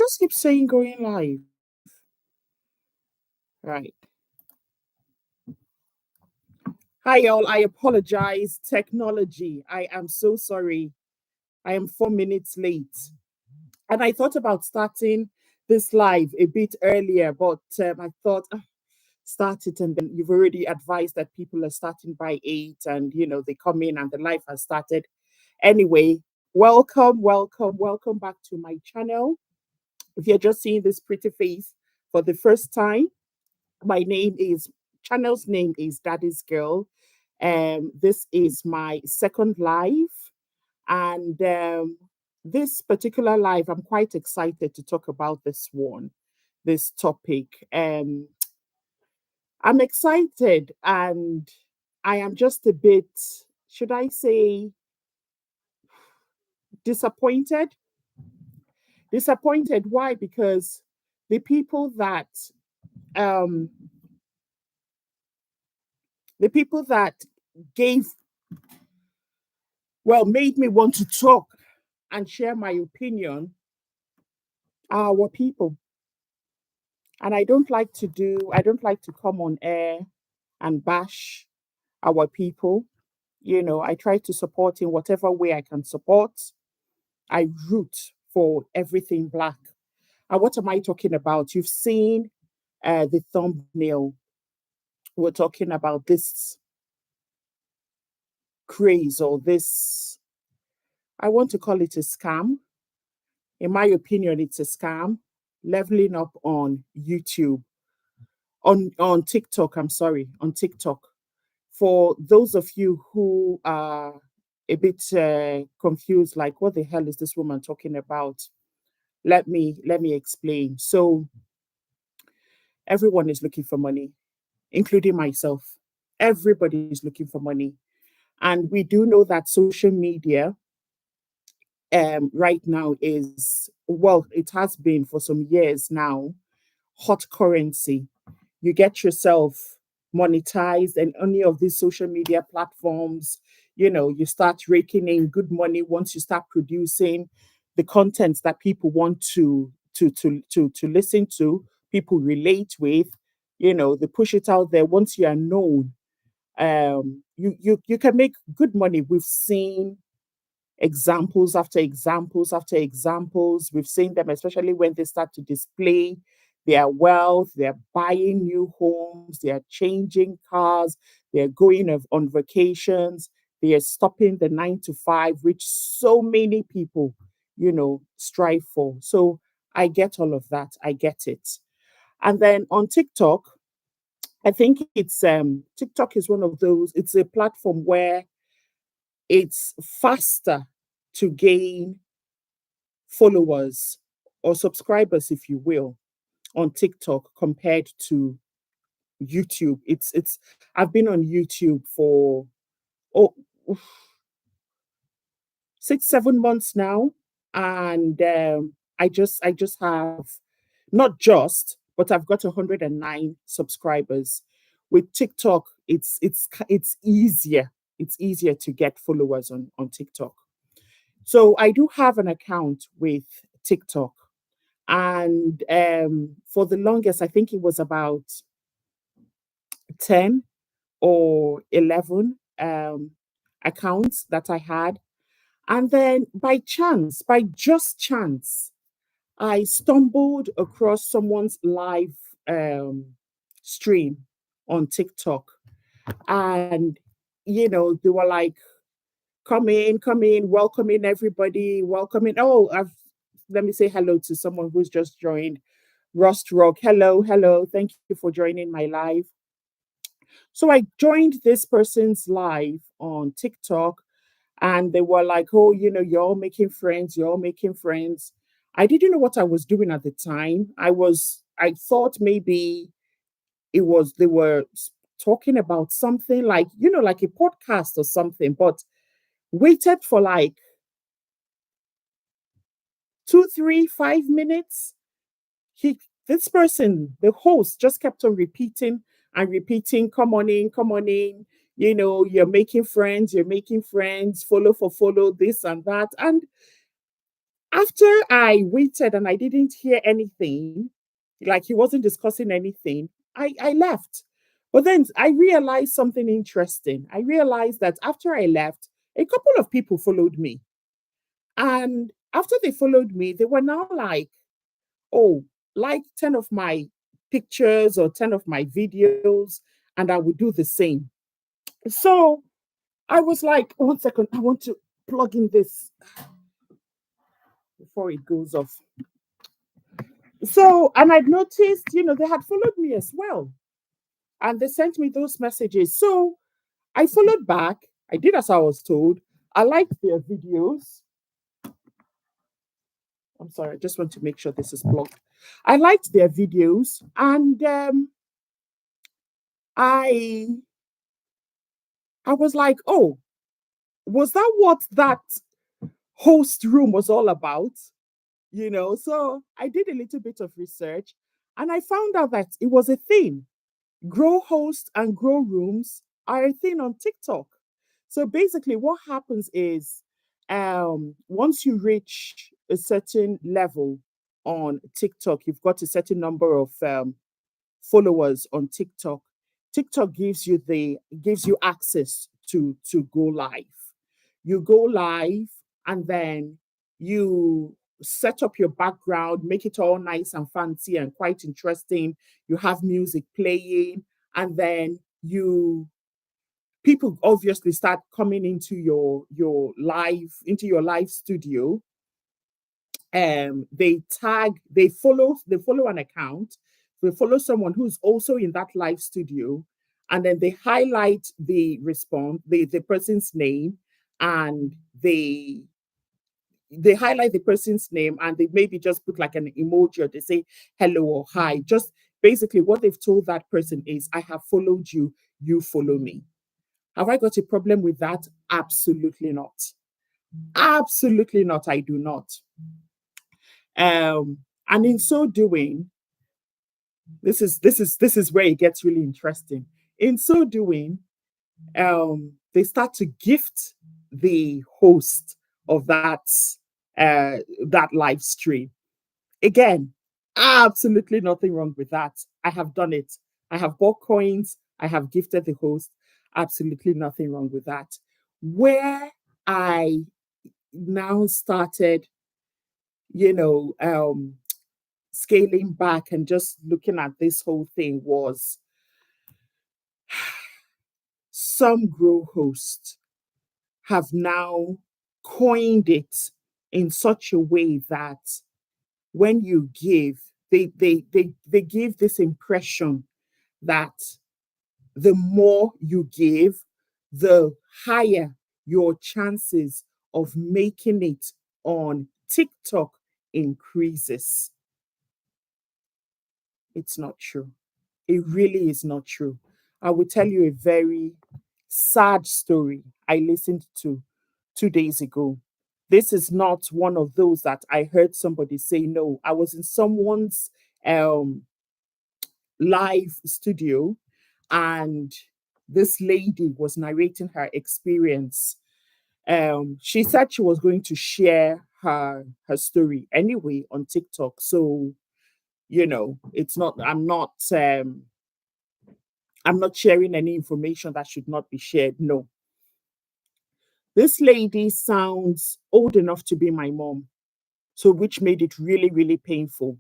just keep saying going live. Right. Hi, y'all. I apologize. Technology. I am so sorry. I am 4 minutes late. And I thought about starting this live a bit earlier, but I thought, start it. And then you've already advised that people are starting by 8 and, they come in and the live has started. Anyway, welcome back to my channel. If you're just seeing this pretty face for the first time, my channel's name is Daddy's Girl. This is my second live, and this particular live, I'm quite excited to talk about this topic. I'm excited, and I am just a bit, should I say, disappointed. Disappointed. Why? Because the people that um the people that gave made me want to talk and share my opinion are our people. And I don't like to come on air and bash our people. I try to support in whatever way I can support. I root for everything black. And what am I talking about? You've seen the thumbnail. We're talking about this craze or this, I want to call it a scam. In my opinion, it's a scam. Leveling up on YouTube, on TikTok. I'm sorry, on TikTok. For those of you who are a bit confused, like what the hell is this woman talking about? Let me explain. So everyone is looking for money, including myself. Everybody is looking for money, and we do know that social media right now is, well, it has been for some years now, hot currency. You get yourself monetized and any of these social media platforms, you start raking in good money once you start producing the contents that people want to listen to, people relate with, they push it out there. Once you are known, you can make good money. We've seen examples after examples after examples. We've seen them, especially when they start to display their wealth, they're buying new homes, they're changing cars, they're going on vacations, they are stopping the 9 to 5, which so many people, strive for. So I get all of that. I get it. And then on TikTok, I think it's TikTok is one of those, it's a platform where it's faster to gain followers or subscribers, if you will, on TikTok compared to YouTube. It's I've been on YouTube for oh 6 7 months now, and I just have not just, but I've got 109 subscribers. With TikTok, it's easier. It's easier to get followers on TikTok. So I do have an account with TikTok, and for the longest, I think it was about 10 or 11 accounts that I had. And then by just chance, I stumbled across someone's live stream on TikTok. And, they were like, come in, welcoming everybody, welcoming. Oh, let me say hello to someone who's just joined. Rust Rock, hello. Thank you for joining my live. So I joined this person's live on TikTok, and they were like, oh, you're all making friends, you're all making friends. I didn't know what I was doing at the time. I thought maybe they were talking about something like, like a podcast or something, but waited for like 2 3 5 minutes. he this person, the host, just kept on repeating and repeating, come on in, you're making friends, follow for follow, this and that. And After I waited and I didn't hear anything, like he wasn't discussing anything, I left. But then I realized something interesting. I realized that after I left, a couple of people followed me. And after they followed me, they were now like, oh, like 10 of my pictures or 10 of my videos, and I would do the same. So I was like, one second, I want to plug in this before it goes off. So, and I'd noticed, they had followed me as well. And they sent me those messages. So I followed back. I did as I was told. I liked their videos. I'm sorry, I just want to make sure this is plugged. I liked their videos. And I I was like, oh, was that what that host room was all about? So I did a little bit of research and I found out that it was a thing. Grow hosts and grow rooms are a thing on TikTok. So basically, what happens is once you reach a certain level on TikTok, you've got a certain number of followers on TikTok. TikTok gives you access to go live. You go live and then you set up your background, make it all nice and fancy and quite interesting. You have music playing, and then you people obviously start coming into your live studio. They follow an account, they follow someone who's also in that live studio, and then they highlight the person's name, and they highlight the person's name, and they maybe just put like an emoji, or they say hello or hi. Just basically what they've told that person is, I have followed you, you follow me. Have I got a problem with that? Absolutely not. Absolutely not. I do not. And in so doing, this is where it gets really interesting. In so doing, they start to gift the host of uh, that live stream. Again, absolutely nothing wrong with that. I have done it. I have bought coins. I have gifted the host. Absolutely nothing wrong with that. Where I now started, you know, scaling back and just looking at this whole thing was some grow hosts have now coined it in such a way that when you give, they give this impression that the more you give, the higher your chances of making it on TikTok increases. It's not true. It really is not true. I will tell you a very sad story I listened to 2 days ago. This is not one of those that I heard somebody say. No, I was in someone's um, live studio, and this lady was narrating her experience. She said she was going to share her story anyway on TikTok. So it's not. I'm not sharing any information that should not be shared. No, this lady sounds old enough to be my mom, so which made it really, really painful.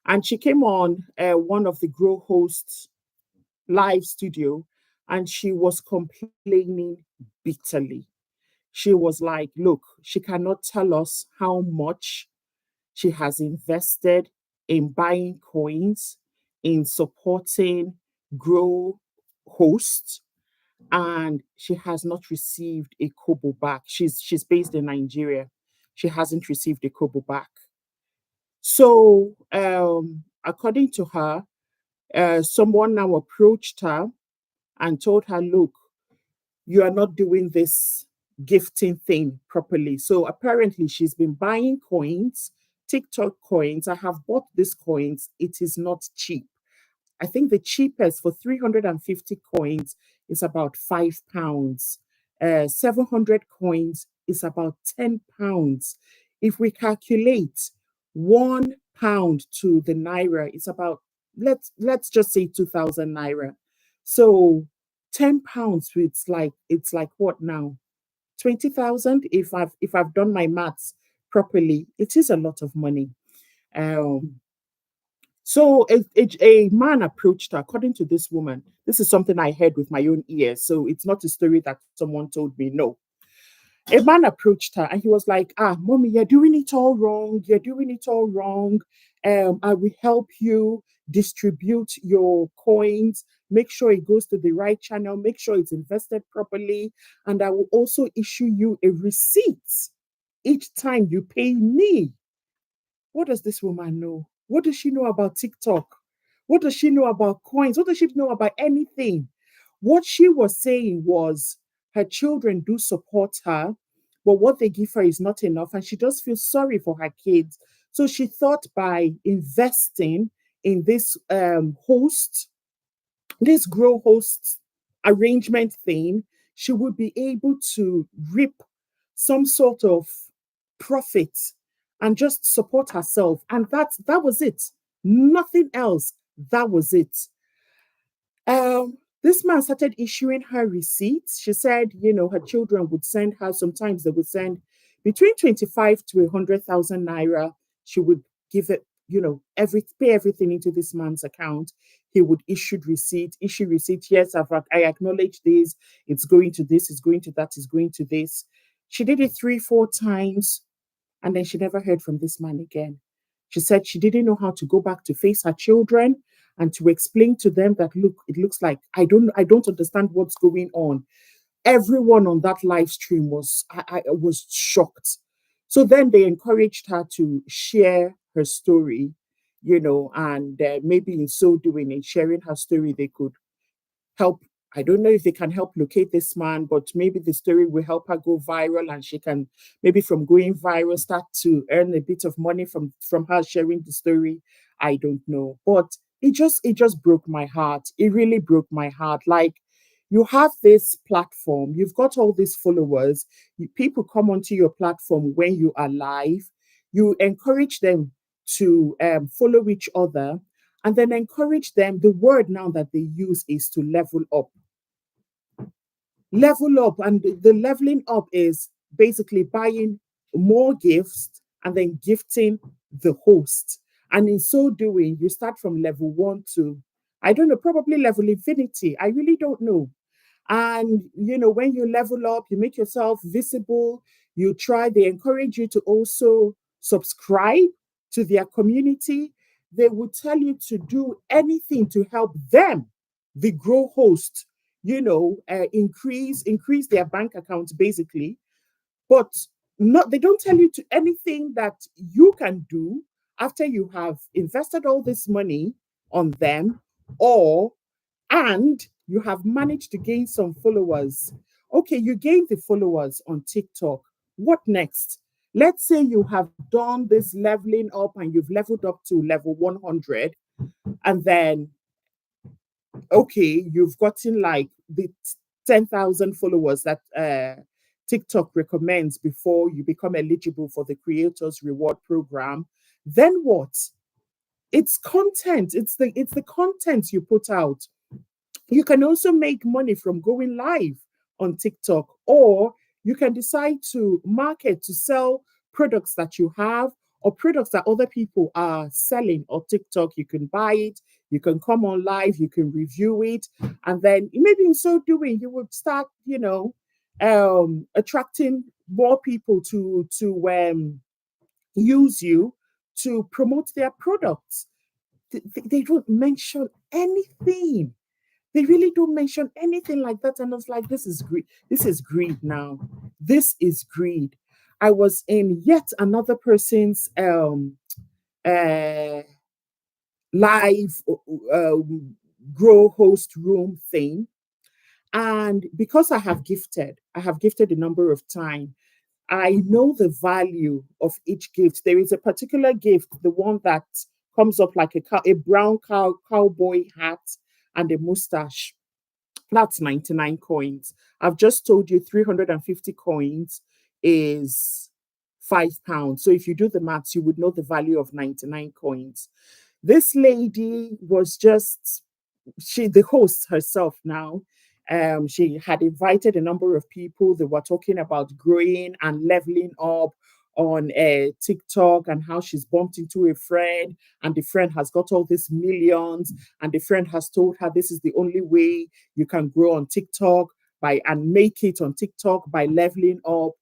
And she came on one of the Grow hosts live studio, and she was complaining bitterly. She was like, look, she cannot tell us how much she has invested in buying coins, in supporting Grow hosts, and she has not received a kobo back. She's based in Nigeria. She hasn't received a kobo back. So, according to her, someone now approached her and told her, look, you are not doing this gifting thing properly. So apparently she's been buying coins, TikTok coins. I have bought these coins. It is not cheap. I think the cheapest for 350 coins is about £5. 700 coins is about £10. If we calculate £1 to the naira, it's about, let's just say 2,000 naira. So £10, it's like what now? 20,000. If I've done my maths properly, it is a lot of money. Um, so a man approached her. According to this woman, this is something I heard with my own ears. So it's not a story that someone told me. No, a man approached her and he was like, mommy, you're doing it all wrong. You're doing it all wrong. I will help you distribute your coins, make sure it goes to the right channel, make sure it's invested properly. And I will also issue you a receipt each time you pay me. What does this woman know? What does she know about TikTok? What does she know about coins? What does she know about anything? What she was saying was her children do support her, but what they give her is not enough. And she does feel sorry for her kids. So she thought by investing in this grow host arrangement thing, she would be able to reap some sort of profit and just support herself. And that was it. Nothing else. That was it. This man started issuing her receipts. She said, her children would send her, sometimes they would send between 25 to 100,000 naira. She would give it, pay everything into this man's account. He would issue receipt. Yes, I acknowledge this. It's going to this, it's going to that, it's going to this. She did it 3, 4 times. And then she never heard from this man again. She said she didn't know how to go back to face her children and to explain to them that, look, it looks like I don't understand what's going on. Everyone on that live stream I was shocked. So then they encouraged her to share her story, and maybe in so doing, in sharing her story, they could help. I don't know if they can help locate this man, but maybe the story will help her go viral and she can, maybe from going viral, start to earn a bit of money from her sharing the story. I don't know. But it just broke my heart. It really broke my heart. Like, you have this platform, you've got all these followers, people come onto your platform when you are live, you encourage them to follow each other, and then encourage them. The word now that they use is to level up. Level up. And the leveling up is basically buying more gifts and then gifting the host. And in so doing, you start from level one to, I don't know, probably level infinity. I really don't know. And, when you level up, you make yourself visible, they encourage you to also subscribe to their community. They will tell you to do anything to help them, the grow host, increase their bank accounts basically. But not, they don't tell you to anything that you can do after you have invested all this money on them, or and you have managed to gain some followers. Okay, you gained the followers on TikTok. What next? Let's say you have done this leveling up and you've leveled up to level 100, and then, okay, you've gotten like the 10,000 followers that TikTok recommends before you become eligible for the Creators Reward Program. Then what? It's content. It's the content you put out. You can also make money from going live on TikTok, or you can decide to market, to sell products that you have or products that other people are selling on TikTok. You can buy it, you can come on live, you can review it, and then maybe in so doing, you would start, attracting more people to use you to promote their products. They don't mention anything. They really don't mention anything like that. And I was like, this is greed. This is greed now. This is greed. I was in yet another person's uh, live grow host room thing. And because I have gifted a number of times, I know the value of each gift. There is a particular gift, the one that comes up like a brown cowboy hat and a mustache. That's 99 coins. I've just told you 350 coins is £5. So if you do the maths, you would know the value of 99 coins. This lady was just, she, the host herself now, she had invited a number of people. They were talking about growing and leveling up on TikTok, and how she's bumped into a friend, and the friend has got all these millions, and the friend has told her this is the only way you can grow on TikTok by and make it on TikTok by leveling up.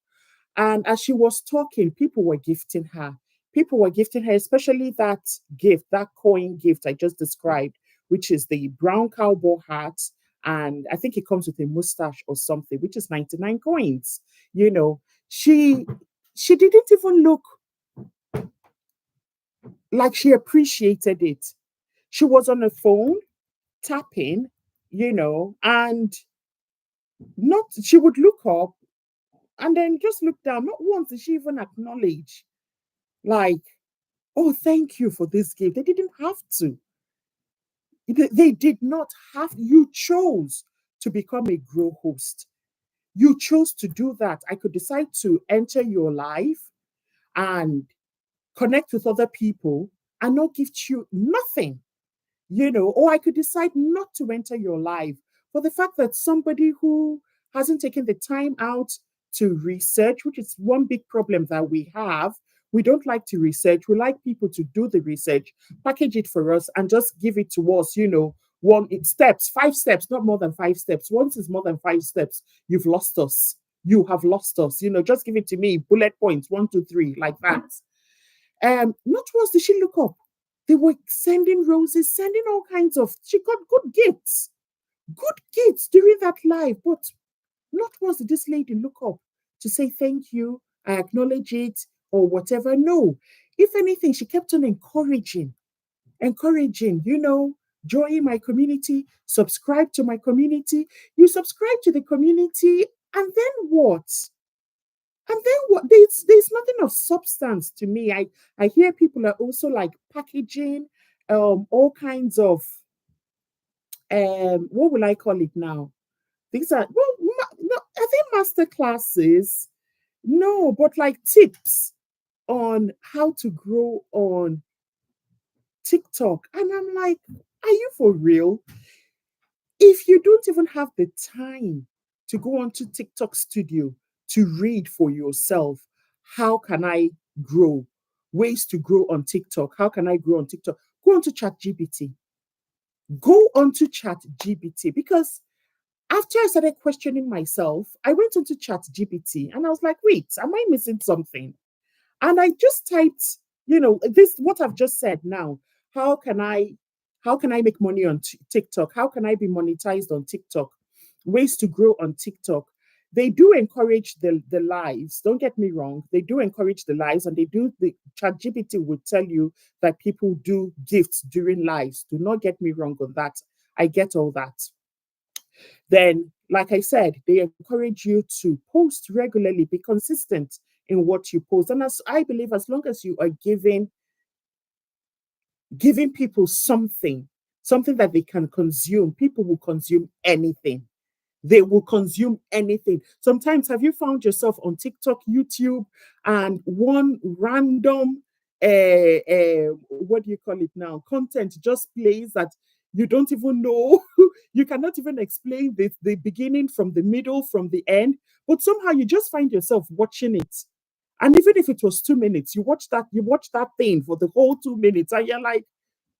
And as she was talking, people were gifting her. People were gifting her, especially that gift, that coin gift I just described, which is the brown cowboy hat. And I think it comes with a mustache or something, which is 99 coins. You know, she she didn't even look like she appreciated it. She was on her phone tapping, and not she would look up and then just look down. Not once did she even acknowledge, like, oh, thank you for this gift. They didn't have to. They did not have. You chose to become a grow host. You chose to do that. I could decide to enter your life and connect with other people and not give you nothing, or I could decide not to enter your life for the fact that somebody who hasn't taken the time out to research, which is one big problem that we have. We don't like to research. We like people to do the research, package it for us, and just give it to us, one steps, 5 steps, not more than 5 steps. Once it's more than 5 steps, you've lost us. You have lost us. Just give it to me, bullet points, 1, 2, 3, like that. Not once did she look up. They were sending roses, sending all kinds of. She got good gifts during that live. But not once did this lady look up to say thank you, I acknowledge it, or whatever. No. If anything, she kept on encouraging, join my community, subscribe to my community. You subscribe to the community, and then what? And then what? There's nothing of substance to me. I hear people are also like packaging all kinds of what will I call it now? These are, well, no, I think master classes. No, but like tips on how to grow on TikTok. And I'm like, are you for real? If you don't even have the time to go onto TikTok studio to read for yourself, how can I grow? Ways to grow on TikTok. How can I grow on TikTok? Go onto ChatGPT. Go onto ChatGPT, because after I started questioning myself, I went onto ChatGPT and I was like, wait, am I missing something? And I just typed, this what I've just said now. How can I how can I make money on TikTok? How can I be monetized on TikTok? Ways to grow on TikTok. They do encourage the lives. Don't get me wrong. They do encourage the lives, and they do. The ChatGPT would tell you that people do gifts during lives. Do not get me wrong on that. I get all that. Then, like I said, they encourage you to post regularly, be consistent in what you post. And as I believe, as long as you are giving people something that they can consume, people will consume anything. They will consume anything. Sometimes, have you found yourself on TikTok, YouTube, and one random, what do you call it now? Content just plays that you don't even know. You cannot even explain the beginning from the middle, from the end, but somehow you just find yourself watching it. And even if it was 2 minutes, you watch that thing for the whole 2 minutes, and you're like,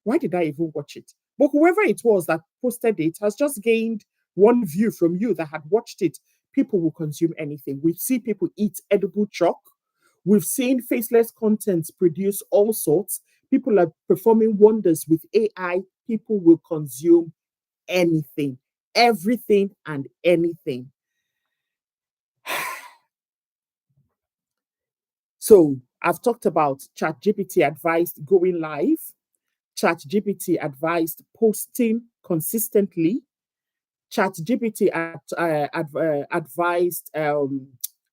why did I even watch it? But whoever it was that posted it has just gained one view from you that had watched it. People will consume anything. We've seen people eat edible chalk. We've seen faceless contents produce all sorts. People are performing wonders with AI. People will consume anything, everything, and anything. So I've talked about ChatGPT advised going live. ChatGPT advised posting consistently. ChatGPT advised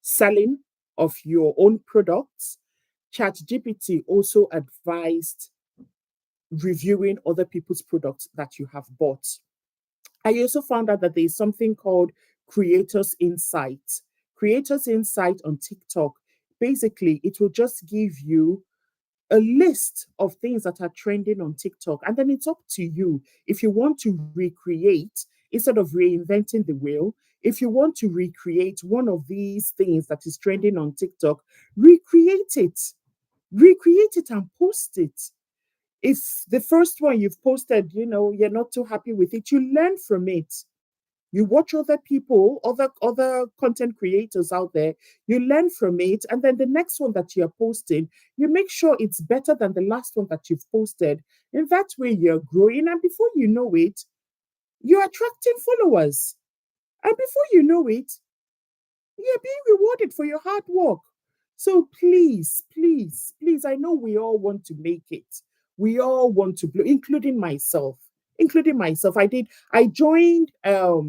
selling of your own products. ChatGPT also advised reviewing other people's products that you have bought. I also found out that there is something called Creators Insight. Creators Insight on TikTok basically it will just give you a list of things that are trending on TikTok. And then it's up to you if you want to recreate instead of reinventing the wheel. If you want to recreate one of these things that is trending on TikTok, recreate it. Recreate it and post it. If the first one you've posted, you're not too happy with it, you learn from it. You watch other people, other content creators out there, you learn from it, and then the next one that you're posting, you make sure it's better than the last one that you've posted. In that way, you're growing, and before you know it, you're attracting followers. And before you know it, you're being rewarded for your hard work. So please, please, please, I know we all want to make it. We all want to blow, including myself. Including myself. I joined a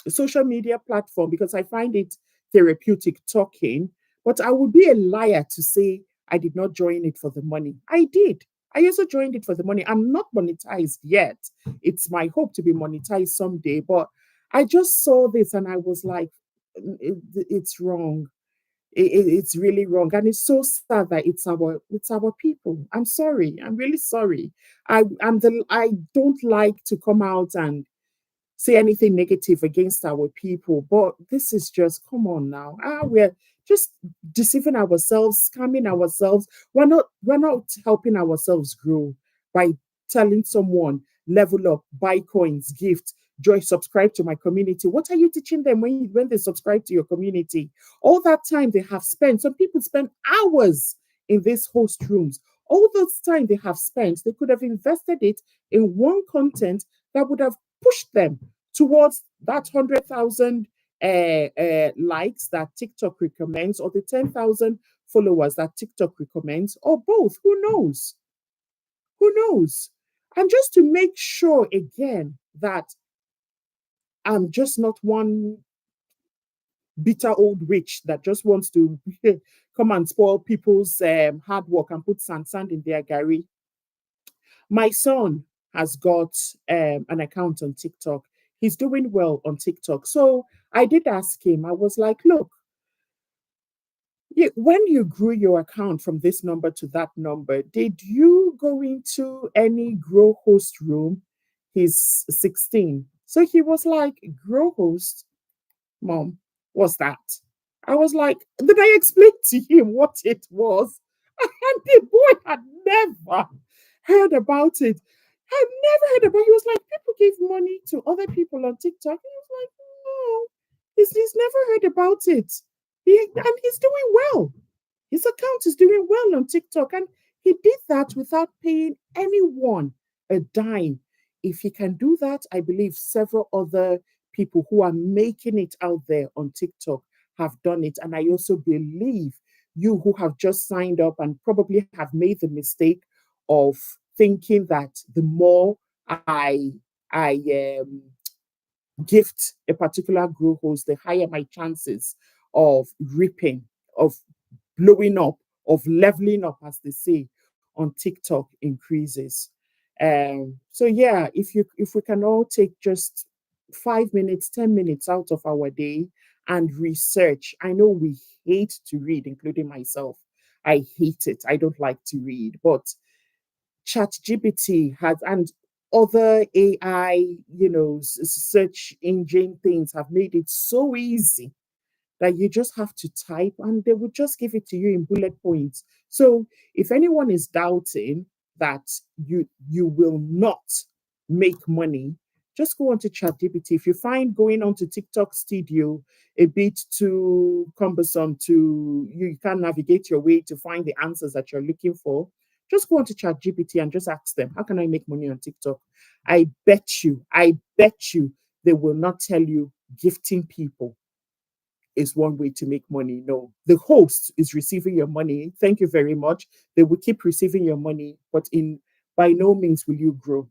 social media platform because I find it therapeutic talking, but I would be a liar to say I did not join it for the money. I did. I also joined it for the money. I'm not monetized yet. It's my hope to be monetized someday, but I just saw this and I was like, it's wrong. It's really wrong, and it's so sad that it's our people. I'm sorry. I'm really sorry. I don't like to come out and say anything negative against our people, but this is just, come on now. We're just deceiving ourselves, scamming ourselves. We're not helping ourselves grow by telling someone level up, buy coins, gift, join, subscribe to my community. What are you teaching them when they subscribe to your community? All that time they have spent, some people spend hours in these host rooms. All those time they have spent, they could have invested it in one content that would have pushed them towards that 100,000 likes that TikTok recommends, or the 10,000 followers that TikTok recommends, or both. Who knows? Who knows? And just to make sure again that I'm just not one bitter old witch that just wants to come and spoil people's hard work and put sand in their gari. My son has got an account on TikTok. He's doing well on TikTok. So I did ask him, I was like, look, when you grew your account from this number to that number, did you go into any grow host room? He's 16. So he was like, grow host? Mom, what's that? I was like, then I explained to him what it was. And the boy had never heard about it. Had never heard about it. He was like, people give money to other people on TikTok. He was like, no, he's never heard about it. And he's doing well. His account is doing well on TikTok. And he did that without paying anyone a dime. If he can do that, I believe several other people who are making it out there on TikTok have done it. And I also believe you who have just signed up and probably have made the mistake of thinking that the more I gift a particular grow host, the higher my chances of reaping, of blowing up, of leveling up, as they say on TikTok, increases. So yeah, if we can all take just 5 minutes, 10 minutes out of our day and research. I know we hate to read, including myself. I hate it. I don't like to read, but ChatGPT has, and other AI, search engine things have made it so easy that you just have to type and they will just give it to you in bullet points. So if anyone is doubting that you will not make money, just go onto ChatGPT. If you find going onto TikTok Studio a bit too cumbersome, you can't navigate your way to find the answers that you're looking for, just go onto ChatGPT and just ask them, how can I make money on TikTok? I bet you they will not tell you gifting people is one way to make money. No, the host is receiving your money. Thank you very much. They will keep receiving your money, but in by no means will you grow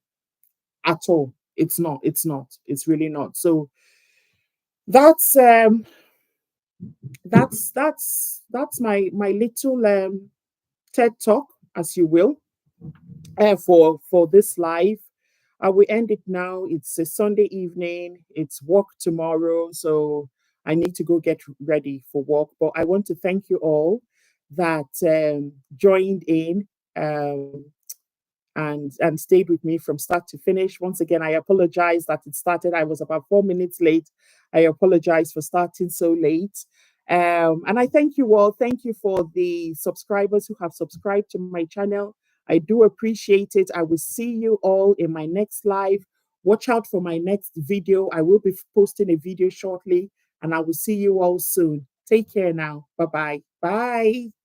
at all. It's not. It's not. It's really not. So that's that's my little TED talk, as you will, for this live. We end it now. It's a Sunday evening. It's work tomorrow, so I need to go get ready for work. But I want to thank you all. that joined in. And stayed with me from start to finish. Once again, I apologize that it started. I was about 4 minutes late. I apologize for starting so late. And I thank you all. Thank you for the subscribers who have subscribed to my channel. I do appreciate it. I will see you all in my next live. Watch out for my next video. I will be posting a video shortly, and I will see you all soon. Take care now. Bye-bye. Bye.